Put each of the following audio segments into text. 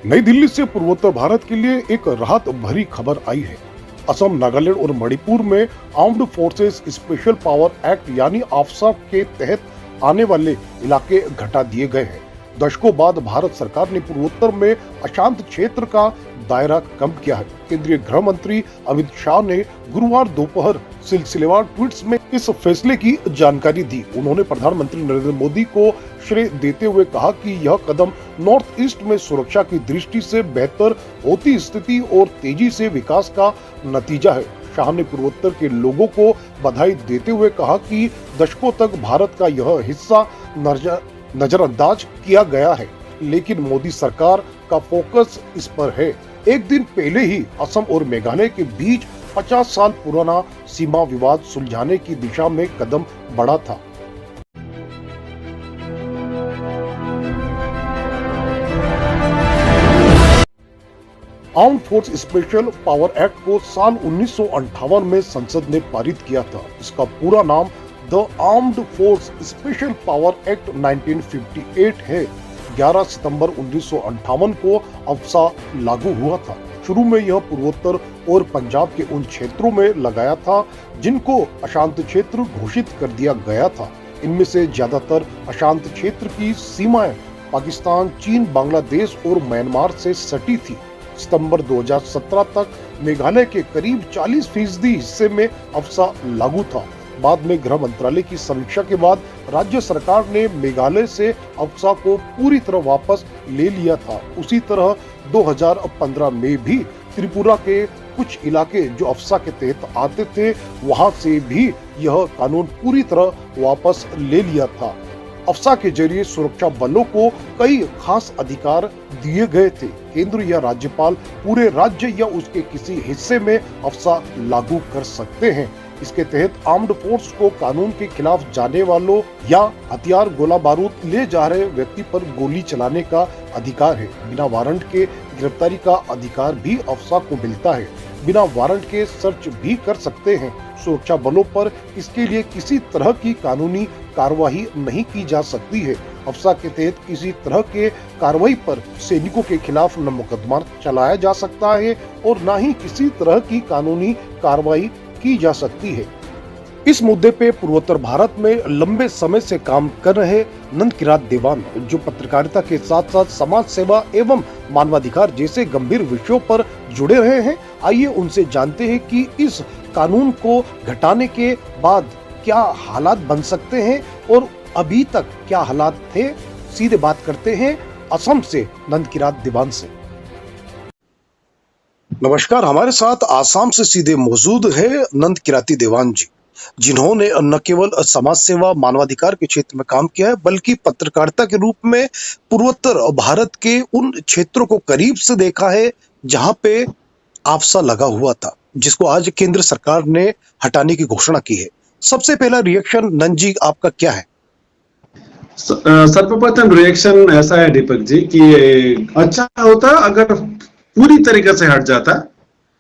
नई दिल्ली से पूर्वोत्तर भारत के लिए एक राहत भरी खबर आई है। असम, नागालैंड और मणिपुर में armed forces special power act यानी आफ्सा के तहत आने वाले इलाके घटा दिए गए हैं। दशकों बाद भारत सरकार ने पूर्वोत्तर में अशांत क्षेत्र का दायरा कम किया है। केंद्रीय गृह मंत्री अमित शाह ने गुरुवार दोपहर सिलसिलेवार ट्वीट्स में इस फैसले की जानकारी दी। उन्होंने प्रधानमंत्री नरेंद्र मोदी को श्रेय देते हुए कहा कि यह कदम नॉर्थ ईस्ट में सुरक्षा की दृष्टि से बेहतर होती स्थिति और तेजी से विकास का नतीजा है। शाह ने पूर्वोत्तर के लोगों को बधाई देते हुए कहा कि दशकों तक भारत का यह हिस्सा नजरअंदाज किया गया है, लेकिन मोदी सरकार का फोकस इस पर है। एक दिन पहले ही असम और मेघालय के बीच 50 साल पुराना सीमा विवाद सुलझाने की दिशा में कदम बढ़ा था। Arm force special power act को साल 1958 में संसद ने पारित किया था। इसका पूरा नाम the armed force special power act 1958 है। 11 सितंबर 1958 को अफसा लागू हुआ था। शुरू में यह पूर्वोत्तर और पंजाब के उन क्षेत्रों में लगाया था जिनको अशांत क्षेत्र घोषित कर दिया गया था। इनमें से ज्यादातर अशांत क्षेत्र की सीमाएं पाकिस्तान, चीन, बांग्लादेश और म्यांमार से सटी थी। सितंबर 2017 तक मेघालय के करीब 40% हिस्से में अफसा लागू था। बाद में गृह मंत्रालय की समीक्षा के बाद राज्य सरकार ने मेघालय से अफसा को पूरी तरह वापस ले लिया था। उसी तरह 2015 में भी त्रिपुरा के कुछ इलाके जो अफसा के तहत आते थे, वहां से भी यह कानून पूरी तरह वापस ले लिया था। अफसा के जरिए सुरक्षा बलों को कई खास अधिकार दिए गए थे। केंद्र या राज्यपाल पूरे राज्य या उसके किसी हिस्से में अफसा लागू कर सकते हैं। इसके तहत आर्म्ड फोर्स को कानून के खिलाफ जाने वालों या हथियार, गोला बारूद ले जा रहे व्यक्ति पर गोली चलाने का अधिकार है। बिना वारंट के गिरफ्तारी का अधिकार भी अफसा को मिलता है। बिना वारंट के सर्च भी कर सकते हैं। सुरक्षा बलों पर इसके लिए किसी तरह की कानूनी कार्रवाई नहीं की जा सकती है। अफसा के तहत किसी तरह के कार्रवाई पर सैनिकों के खिलाफ न मुकदमा चलाया जा सकता है और न ही किसी तरह की कानूनी कार्रवाई की जा सकती है। इस मुद्दे पे पूर्वोत्तर भारत में लंबे समय से काम कर रहे नंदकिरात देवान, जो पत्रकारिता के साथ साथ समाज सेवा एवं मानवाधिकार जैसे गंभीर विषयों पर जुड़े रहे हैं, आइए उनसे जानते हैं कि इस कानून को घटाने के बाद क्या हालात बन सकते हैं और अभी तक क्या हालात थे। सीधे बात करते हैं असम से नंदकिरात देवान से। नमस्कार, हमारे साथ आसाम से सीधे मौजूद है नंदकिराती देवान जी, जिन्होंने न केवल समाज सेवा, मानवाधिकार के क्षेत्र में काम किया है, बल्कि पत्रकारिता के रूप में पूर्वोत्तर भारत के उन क्षेत्रों को करीब से देखा है जहां पे आपसा लगा हुआ था, जिसको आज केंद्र सरकार ने हटाने की घोषणा की है। सबसे पहला रिएक्शन नंद जी आपका क्या है? सर्वप्रथम रिएक्शन ऐसा है दीपक जी कि अच्छा होता अगर पूरी तरीके से हट जाता,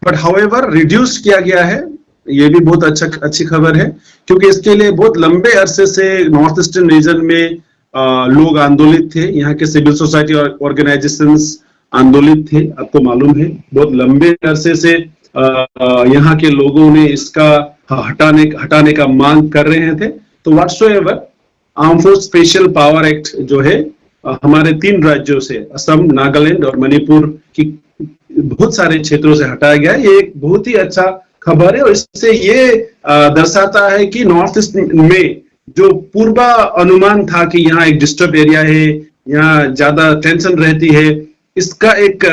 बट हाउएवर रिड्यूस किया गया है। ये भी बहुत अच्छी खबर है, क्योंकि इसके लिए बहुत लंबे अरसे से नॉर्थ ईस्टर्न रीजन में लोग आंदोलित थे। यहाँ के सिविल सोसाइटी ऑर्गेनाइजेशंस आंदोलित थे। आपको मालूम है बहुत लंबे अरसे से यहाँ के लोगों ने इसका हटाने का मांग कर रहे थे। तो whatsoever arm force special power act जो है हमारे 3 राज्यों से, असम, नागालैंड और मणिपुर की बहुत सारे क्षेत्रों से हटाया गया। ये एक बहुत ही अच्छा खबर है और इससे ये दर्शाता है कि नॉर्थ ईस्ट में जो पूर्वा अनुमान था कि यहाँ एक डिस्टर्ब एरिया है, यहाँ ज्यादा टेंशन रहती है, इसका एक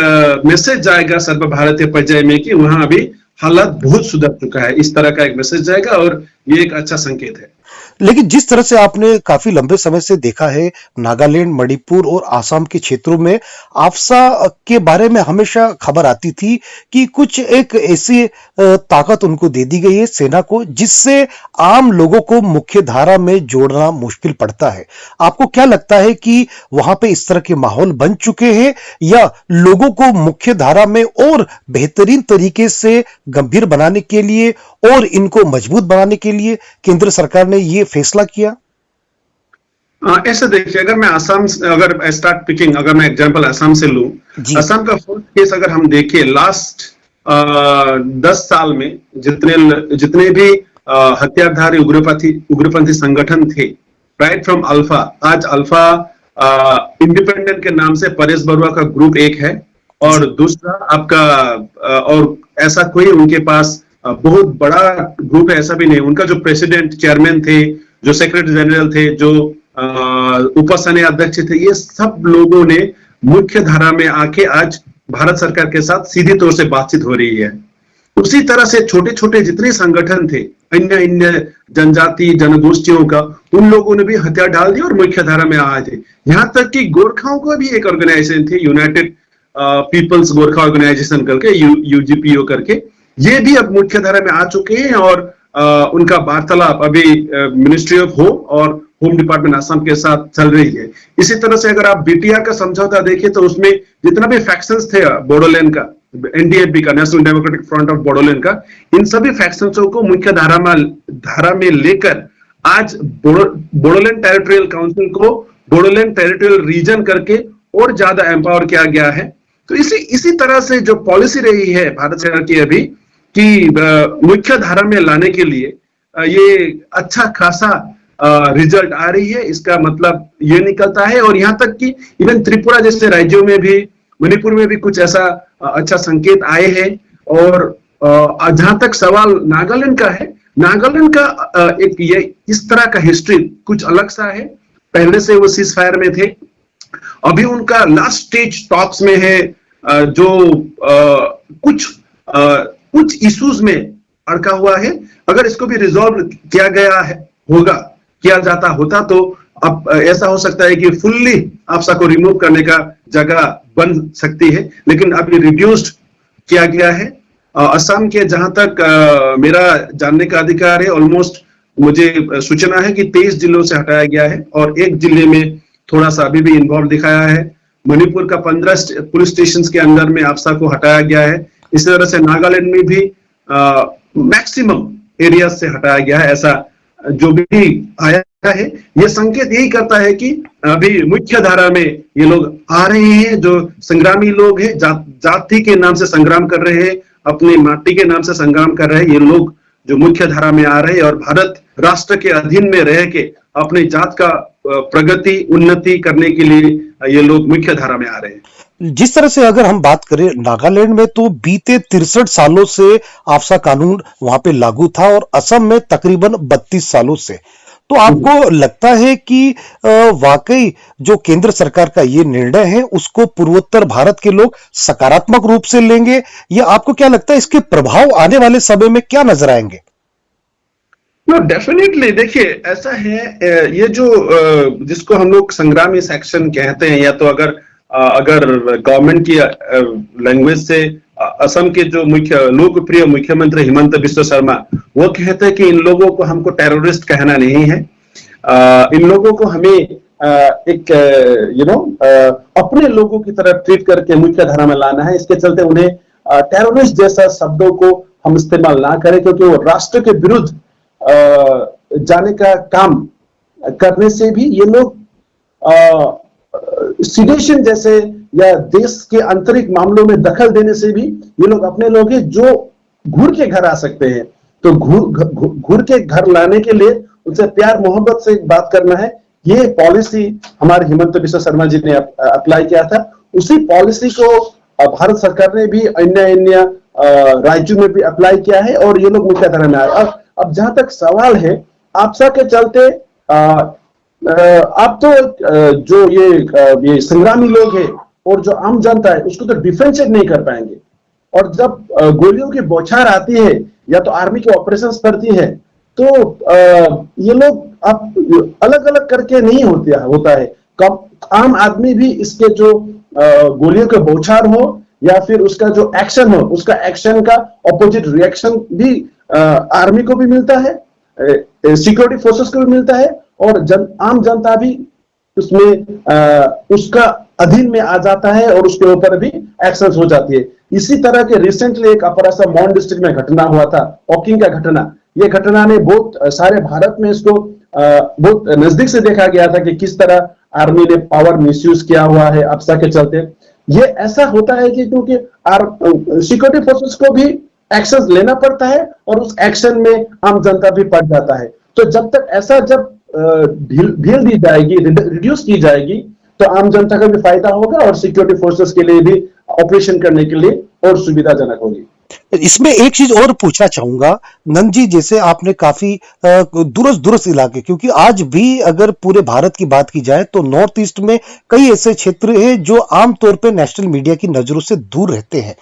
मैसेज जाएगा सर्व भारतीय पर्याय में कि वहां अभी हालात बहुत सुधर चुका है। इस तरह का एक मैसेज जाएगा और ये एक अच्छा संकेत है। लेकिन जिस तरह से आपने काफी लंबे समय से देखा है, नागालैंड, मणिपुर और आसाम के क्षेत्रों में आपसा के बारे में हमेशा खबर आती थी कि कुछ एक ऐसी ताकत उनको दे दी गई है सेना को, जिससे आम लोगों को मुख्य धारा में जोड़ना मुश्किल पड़ता है। आपको क्या लगता है कि वहां पे इस तरह के माहौल बन चुके हैं या लोगों को मुख्य धारा में और बेहतरीन तरीके से गंभीर बनाने के लिए और इनको मजबूत बनाने के लिए केंद्र सरकार ने ये फैसला किया? ऐसे देखिए, अगर मैं अगर स्टार्ट पिकिंग, अगर मैं एग्जांपल असम से लूं, जी। असम का फर्स्ट केस अगर हम देखें, लास्ट 10 साल में जितने भी हथियारधारी उग्रपंथी संगठन थे, राइट फ्रॉम अल्फा, आज अल्फा इंडिपेंडेंट के नाम से परेश बरुआ का ग्रुप एक है, और दूसरा आपका और ऐसा कोई उनके पास बहुत बड़ा ग्रुप है ऐसा भी नहीं। उनका जो प्रेसिडेंट, चेयरमैन थे, जो सेक्रेटरी जनरल थे, जो उपासना अध्यक्ष थे, ये सब लोगों ने मुख्य धारा में आके आज भारत सरकार के साथ सीधी तौर से बातचीत हो रही है। उसी तरह से छोटे छोटे जितने संगठन थे, अन्य अन्य जनजाति जनगोष्ठियों का, उन लोगों ने भी हथियार डाल दिए और मुख्य धारा में आए थे। यहाँ तक कि गोरखाओं का भी एक ऑर्गेनाइजेशन थी, यूनाइटेड पीपल्स गोरखा ऑर्गेनाइजेशन करके, यूजीपीओ करके, ये भी अब मुख्य धारा में आ चुके हैं। और उनका वार्तालाप अभी मिनिस्ट्री ऑफ होम और होम डिपार्टमेंट असम के साथ चल रही है। इसी तरह से अगर आप बीटीआर का समझौता देखें तो उसमें जितना भी फैक्शंस थे बोडोलैंड का, एनडीएफबी का, national democratic front of Bodoland का, इन सभी फैक्शंसों को मुख्य धारा में लेकर आज बोडोलैंड टेरिटोरियल काउंसिल को बोडोलैंड टेरिटोरियल रीजन करके और ज्यादा एम्पावर किया गया है। तो इसी तरह से जो पॉलिसी रही है भारत सरकार की अभी, कि मुख्य धारा में लाने के लिए ये अच्छा खासा रिजल्ट आ रही है, इसका मतलब ये निकलता है। और यहाँ तक कि इवन त्रिपुरा जैसे राज्यों में भी, मणिपुर में भी कुछ ऐसा अच्छा संकेत आए हैं। और जहां तक सवाल नागालैंड का है, नागालैंड का एक ये इस तरह का हिस्ट्री कुछ अलग सा है। पहले से वो सीज फायर में थे, अभी उनका लास्ट स्टेज टॉक्स में है, जो कुछ इश्यूज में अड़का हुआ है। अगर इसको भी रिजॉल्व किया गया है किया जाता होता तो अब ऐसा हो सकता है कि फुल्ली आपसा को रिमूव करने का जगह बन सकती है, लेकिन अभी रिड्यूस्ड किया गया है। असम के जहां तक मेरा जानने का अधिकार है, ऑलमोस्ट मुझे सूचना है कि 23 जिलों से हटाया गया है और एक जिले में थोड़ा सा अभी भी इन्वॉल्व दिखाया है। मणिपुर का 15 पुलिस स्टेशन के अंदर में आपसा को हटाया गया है। इसी तरह से नागालैंड में भी मैक्सिमम एरिया से हटाया गया है। ऐसा जो भी आया है, ये संकेत यही करता है कि अभी मुख्य धारा में ये लोग आ रहे हैं, जो संग्रामी लोग हैं, जाति के नाम से संग्राम कर रहे हैं, अपनी माटी के नाम से संग्राम कर रहे हैं, ये लोग जो मुख्य धारा में आ रहे हैं और भारत राष्ट्र के अधीन में रह के अपनी जात का प्रगति उन्नति करने के लिए ये लोग मुख्य धारा में आ रहे हैं। जिस तरह से अगर हम बात करें नागालैंड में, तो बीते 63 सालों से आपसा कानून वहां पे लागू था और असम में तकरीबन 32 सालों से। तो आपको लगता है कि वाकई जो केंद्र सरकार का ये निर्णय है उसको पूर्वोत्तर भारत के लोग सकारात्मक रूप से लेंगे, या आपको क्या लगता है इसके प्रभाव आने वाले समय में क्या नजर आएंगे? डेफिनेटली देखिए, ऐसा है, ये जो जिसको हम लोग संग्रामी सेक्शन कहते हैं, या तो अगर गवर्नमेंट की लैंग्वेज से असम के जो लोकप्रिय मुख्यमंत्री हिमंत बिस्वा शर्मा, वो कहते हैं कि इन लोगों को हमको टेररिस्ट कहना नहीं है, इन लोगों को हमें एक अपने लोगों की तरह ट्रीट करके मुख्य धारा में लाना है। इसके चलते उन्हें टेररिस्ट जैसा शब्दों को हम इस्तेमाल ना करें, क्योंकि वो राष्ट्र के विरुद्ध जाने का काम करने से भी ये लोग सिडिशन जैसे या देश के आंतरिक मामलों में दखल देने से भी ये लोग अपने लोग हैं जो घूर के घर आ सकते हैं। तो घूर के घर लाने के लिए उनसे प्यार मोहब्बत से बात करना है। ये पॉलिसी हमारे हिमंत बिस्वा शर्मा जी ने अप्लाई किया था। उसी पॉलिसी को भारत सरकार ने भी अन्य राज्यों में भी अप्लाई किया है और ये लोग मुख्य धारा में आए। अब जहां तक सवाल है आपसा के चलते, आप तो जो ये संग्रामी लोग हैं और जो आम जनता है उसको तो डिफरेंशिएट नहीं कर पाएंगे। और जब गोलियों की बौछार आती है या तो आर्मी की ऑपरेशंस करती है, तो ये लोग अब अलग अलग करके नहीं होता है। आम आदमी भी इसके जो गोलियों के बौछार हो या फिर उसका जो एक्शन हो, उसका एक्शन का ऑपोजिट रिएक्शन भी आर्मी को भी मिलता है, सिक्योरिटी फोर्सेस को भी मिलता है, और आम जनता भी उसमें उसका अधीन में आ जाता है और उसके ऊपर भी एक्शन हो जाती है। इसी तरह के रिसेंटली एक अपरासा मॉन डिस्ट्रिक्ट में घटना हुआ था, ऑकिंग का घटना। ये घटना ने बहुत सारे भारत में इसको बहुत नजदीक से देखा गया था कि किस तरह आर्मी ने पावर मिसयूज किया हुआ है अफसा के चलते। ये ऐसा होता है कि क्योंकि सिक्योरिटी फोर्सेस को भी एक्शन लेना पड़ता है और उस एक्शन में आम जनता भी पड़ जाता है। तो जब तक ऐसा जब ढील दी जाएगी, रिड्यूस की जाएगी, तो आम जनता का भी फायदा होगा और सिक्योरिटी फोर्सेस के लिए भी ऑपरेशन करने के लिए और सुविधाजनक होगी। इसमें एक चीज और पूछना चाहूंगा नंद जी, जैसे आपने काफी दूरस्थ दूरस्थ इलाके, क्योंकि आज भी अगर पूरे भारत की बात की जाए तो नॉर्थ ईस्ट में कई ऐसे क्षेत्र हैं जो आमतौर पे नेशनल मीडिया की नजरों से दूर रहते हैं।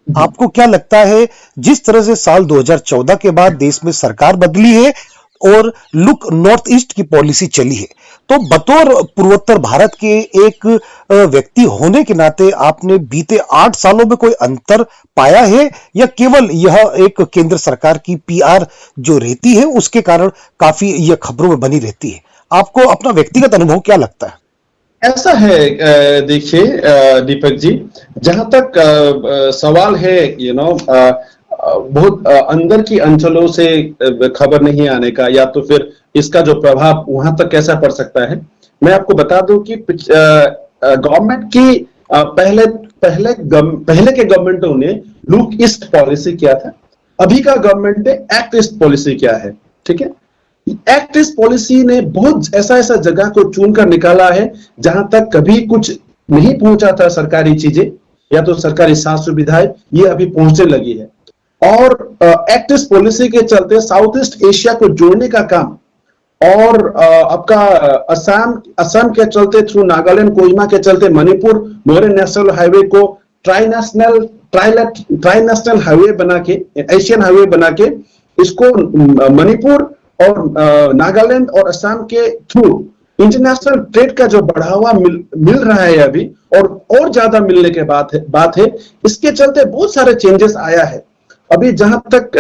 आपको क्या लगता है, जिस तरह से साल 2014 के बाद देश में सरकार बदली है और लुक नॉर्थ ईस्ट की पॉलिसी चली है, तो बतौर पूर्वोत्तर भारत के एक व्यक्ति होने के नाते आपने बीते 8 सालों में कोई अंतर पाया है, या केवल यह एक केंद्र सरकार की पीआर जो रहती है उसके कारण काफी यह खबरों में बनी रहती है? आपको अपना व्यक्तिगत अनुभव क्या लगता है? ऐसा है, देखिए दीपक जी, जहां तक सवाल है बहुत अंदर की अंचलों से खबर नहीं आने का, या तो फिर इसका जो प्रभाव वहां तक कैसा पड़ सकता है, मैं आपको बता दूं कि गवर्नमेंट की पहले के गवर्नमेंटों ने लुक ईस्ट पॉलिसी किया था, अभी का गवर्नमेंट ने एक्ट ईस्ट पॉलिसी किया है। ठीक है, एक्ट ईस्ट पॉलिसी ने बहुत ऐसा जगह को चुनकर निकाला है जहां तक कभी कुछ नहीं पहुंचा था सरकारी चीजें या तो सरकारी साथ सुविधाएं, ये अभी पहुंचने लगी है। और एक्ट ईस्ट पॉलिसी के चलते साउथ ईस्ट एशिया को जोड़ने का काम, और आपका असम के चलते थ्रू नागालैंड कोहिमा के चलते मणिपुर मोरे नेशनल हाईवे को ट्राई नेशनल हाईवे बना के, एशियन हाईवे बना के, इसको मणिपुर और नागालैंड और असम के थ्रू इंटरनेशनल ट्रेड का जो बढ़ावा मिल रहा है अभी, और ज्यादा मिलने के बात है। इसके चलते बहुत सारे चेंजेस आया है। अभी जहां तक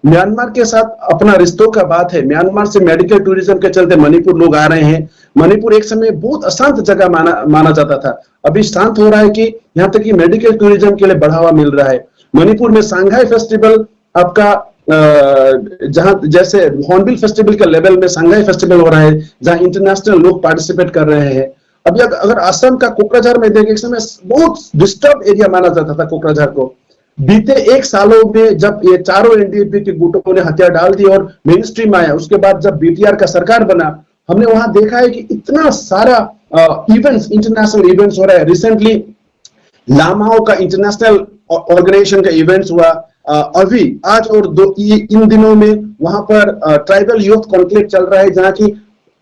म्यांमार के साथ अपना रिश्तों का बात है, म्यांमार से मेडिकल टूरिज्म के चलते मणिपुर लोग आ रहे हैं। मणिपुर एक समय बहुत अशांत जगह माना जाता था, अभी शांत हो रहा है कि यहाँ तक कि मेडिकल टूरिज्म के लिए बढ़ावा मिल रहा है। मणिपुर में सांघाई फेस्टिवल आपका जहां जैसे हॉर्नबिल फेस्टिवल के लेवल में सांघाई फेस्टिवल हो रहा है, जहां इंटरनेशनल लोग पार्टिसिपेट कर रहे हैं। अभी अगर असम का कोकराझार में देखें, एक समय बहुत डिस्टर्ब एरिया माना जाता था कोकराझार को। बीते 1 सालों में जब ये चारों एनडीएफबी के गुटों ने हथियार डाल दी और मेन स्ट्रीम आया, उसके बाद जब बीटीआर का सरकार बना, हमने वहां देखा है कि इतना सारा इवेंट्स, इंटरनेशनल इवेंट्स हो रहा है। रिसेंटली लामाओ का इंटरनेशनल ऑर्गेनाइजेशन का इवेंट्स हुआ, अभी आज और इन दिनों में वहां पर ट्राइबल यूथ कॉन्क्लेव चल रहा है, जहां की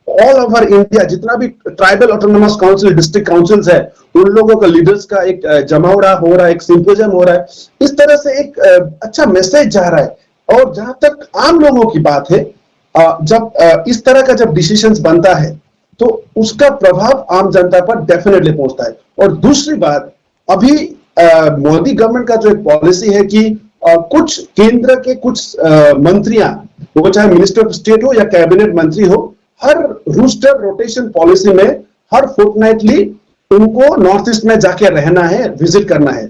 ऑल ओवर इंडिया जितना भी tribal autonomous council, district councils है, उन लोगों का लीडर्स का एक जमावड़ा हो रहा है, एक सिंपोजियम हो रहा है। इस तरह से एक अच्छा मैसेज जा रहा है। और जहां तक आम लोगों की बात है, जब इस तरह का जब डिसीजंस बनता है तो उसका प्रभाव आम जनता पर डेफिनेटली पहुंचता है। और दूसरी बात, अभी मोदी गवर्नमेंट का जो एक पॉलिसी है कि कुछ केंद्र के कुछ मंत्रियां, वो चाहे मिनिस्टर ऑफ स्टेट हो या कैबिनेट मंत्री हो, हर रूस्टर रोटेशन पॉलिसी में हर फोर्टनाइटली उनको नॉर्थ ईस्ट में जाके रहना है, विजिट करना है।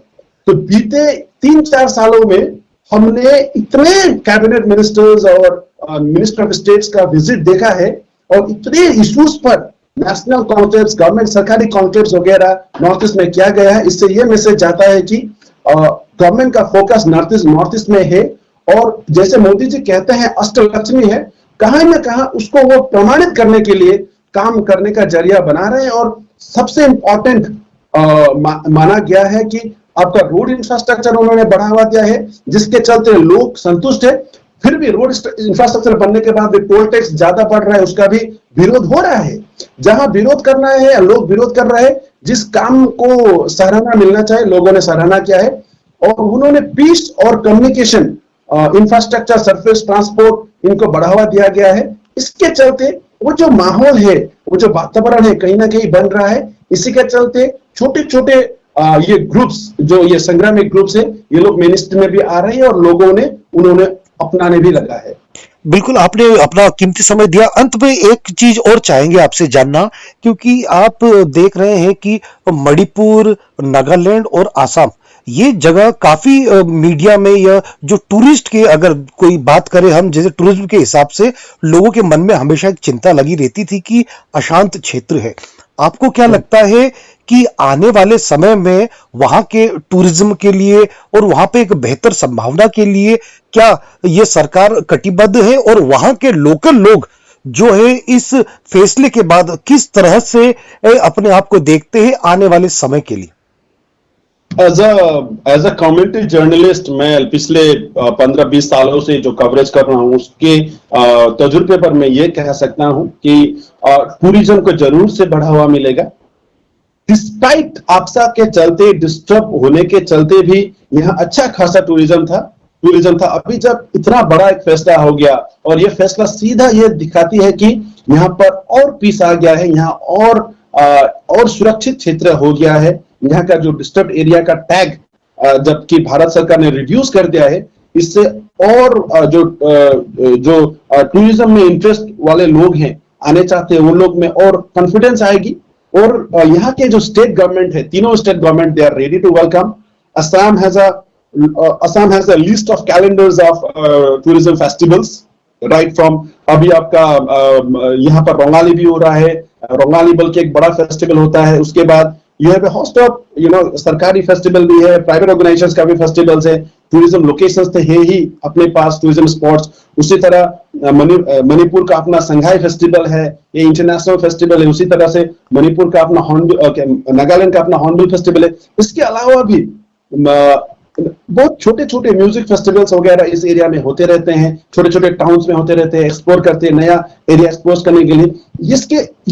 तो बीते 3-4 सालों में हमने इतने कैबिनेट मिनिस्टर्स और मिनिस्टर ऑफ स्टेट्स का विजिट देखा है, और इतने इश्यूज पर नेशनल कॉन्क्लेव्स, गवर्नमेंट सरकारी कॉन्क्लेव्स वगैरह नॉर्थ ईस्ट में किया गया है। इससे यह मैसेज जाता है कि गवर्नमेंट का फोकस नॉर्थ ईस्ट में है। और जैसे मोदी जी कहते हैं अष्टलक्ष्मी है, कहां ना कहां उसको वो प्रमाणित करने के लिए काम करने का जरिया बना रहे हैं। और सबसे इंपॉर्टेंट माना गया है कि आपका रोड इंफ्रास्ट्रक्चर उन्होंने बढ़ावा दिया है, जिसके चलते लोग संतुष्ट है। फिर भी रोड इंफ्रास्ट्रक्चर बनने के बाद भी टोल टैक्स ज्यादा बढ़ रहा है, उसका भी विरोध हो रहा है। जहां विरोध करना है, लोग विरोध कर रहे हैं। जिस काम को सराहना मिलना चाहिए, लोगों ने सराहना किया है। और उन्होंने पीस और कम्युनिकेशन इंफ्रास्ट्रक्चर, सरफेस ट्रांसपोर्ट, इनको बढ़ावा दिया गया है। इसके चलते वो जो माहौल है, वो जो वातावरण है, कहीं ना कहीं बन रहा है। इसी के चलते छोटे छोटे ये ग्रुप्स, जो ये संग्रामिक ग्रुप्स है, ये लोग मेन स्ट्रीम में भी आ रहे हैं और लोगों ने उन्होंने अपनाने भी लगा है। बिल्कुल, आपने अपना कीमती समय दिया। अंत में एक चीज और चाहेंगे आपसे जानना, क्योंकि आप देख रहे हैं कि मणिपुर, नागालैंड और आसाम ये जगह काफी मीडिया में या जो टूरिस्ट के अगर कोई बात करें हम जैसे टूरिज्म के हिसाब से लोगों के मन में हमेशा एक चिंता लगी रहती थी कि अशांत क्षेत्र है। आपको क्या लगता है कि आने वाले समय में वहां के टूरिज्म के लिए और वहां पे एक बेहतर संभावना के लिए क्या ये सरकार कटिबद्ध है और वहां के लोकल लोग जो है इस फैसले के बाद किस तरह से अपने आप को देखते हैं आने वाले समय के लिए? एज अ कम्युनिटी जर्नलिस्ट मैं पिछले 15-20 सालों से जो कवरेज कर रहा हूं उसके तजुर्बे पर मैं ये कह सकता हूं कि टूरिज्म को जरूर से बढ़ावा मिलेगा। डिस्पाइट आपसा के चलते, डिस्टर्ब होने के चलते भी यहाँ अच्छा खासा टूरिज्म था। अभी जब इतना बड़ा एक फैसला हो गया और ये फैसला सीधा ये दिखाती है कि यहाँ पर और पीस आ गया है, यहाँ और सुरक्षित क्षेत्र हो गया है। यहाँ का जो डिस्टर्ब एरिया का टैग जबकि भारत सरकार ने रिड्यूस कर दिया है, इससे और जो टूरिज्म में इंटरेस्ट वाले लोग हैं, आने चाहते हैं, वो लोग में और कॉन्फिडेंस आएगी। और यहाँ के जो स्टेट गवर्नमेंट है, तीनों state government they are ready to welcome. Assam has a list of calendars of tourism festivals, right from अभी आपका यहाँ पर रोंगाली भी हो रहा है। रोंगाली बल्कि एक बड़ा फेस्टिवल होता है। उसके बाद you have a host of सरकारी फेस्टिवल भी है, प्राइवेट ऑर्गेनाइजेशंस का भी फेस्टिवल्स है, टूरिज्म लोकेशंस तो है ही अपने पास, टूरिज्म स्पॉट्स। उसी तरह मणिपुर का अपना संघाई फेस्टिवल है, ये इंटरनेशनल फेस्टिवल है। उसी तरह से मणिपुर का अपना नागालैंड का अपना हॉर्नबिल फेस्टिवल है। इसके अलावा भी बहुत छोटे छोटे म्यूजिक फेस्टिवल्स वगैरह इस एरिया में होते रहते हैं, छोटे छोटे टाउन्स में होते रहते हैं, एक्सप्लोर करते हैं नया एरिया एक्सप्लोर करने के लिए।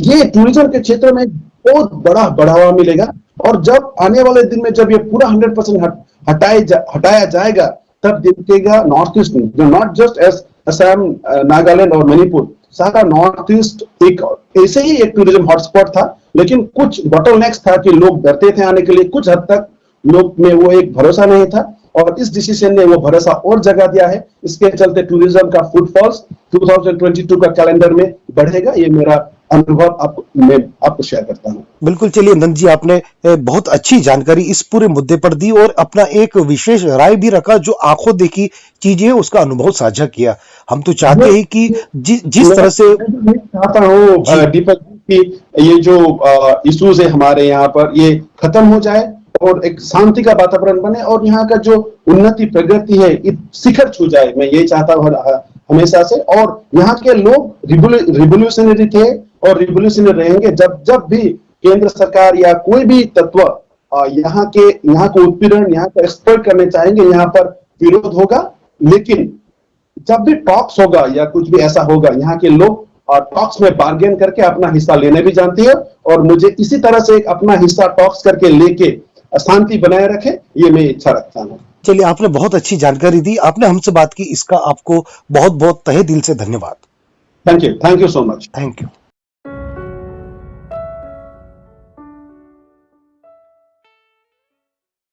ये टूरिज्म के क्षेत्र में बहुत बड़ा बढ़ावा मिलेगा। और जब आने वाले दिन में जब ये पूरा 100% हटाया जाएगा, तब दिखेगा नॉर्थ ईस्ट में, जो not just as Assam, Nagaland और मणिपुर, सारा नॉर्थ ईस्ट एक ऐसे ही एक टूरिज्म हॉटस्पॉट था। लेकिन कुछ बॉटलनेक्स था कि लोग डरते थे आने के लिए, कुछ हद तक लोग में वो एक भरोसा नहीं था, और इस डिसीजन ने वो भरोसा और जगा दिया है। इसके चलते टूरिज्म का फुटफॉल्स 2022 का कैलेंडर में बढ़ेगा। ये मेरा अनुभव मैं आपको शेयर करता हूँ। बिल्कुल, चलिए नंद जी, आपने बहुत अच्छी जानकारी इस पूरे मुद्दे पर दी और अपना एक विशेष राय भी रखा, जो आंखों देखी चीजें है उसका अनुभव साझा किया। हम तो चाहते हैं कि जिस तरह से चाहता हूँ दीपक कि ये जो इश्यूज है हमारे यहाँ पर, ये खत्म हो जाए और एक शांति का वातावरण बने और यहाँ का जो उन्नति प्रगति है शिखर छू जाए। मैं ये चाहता हूँ हमेशा से। और यहाँ के लोग रिवोल्यूशनरी थे और रिवोल्यूशनरी रहेंगे। जब भी केंद्र सरकार या कोई भी तत्व यहाँ को उत्पीड़न, यहाँ को एक्सप्लॉइट करने चाहेंगे, यहाँ पर विरोध होगा। लेकिन जब भी टॉक्स होगा या कुछ भी ऐसा होगा, यहाँ के लोग टॉक्स में बार्गेन करके अपना हिस्सा लेने भी जानती है। और मुझे इसी तरह से अपना हिस्सा टॉक्स करके लेके शांति बनाए रखे, ये मैं इच्छा रखता हूँ। चलिए, आपने बहुत अच्छी जानकारी दी, आपने हमसे बात की, इसका आपको बहुत बहुत तहे दिल से धन्यवाद। Thank you so much. Thank you.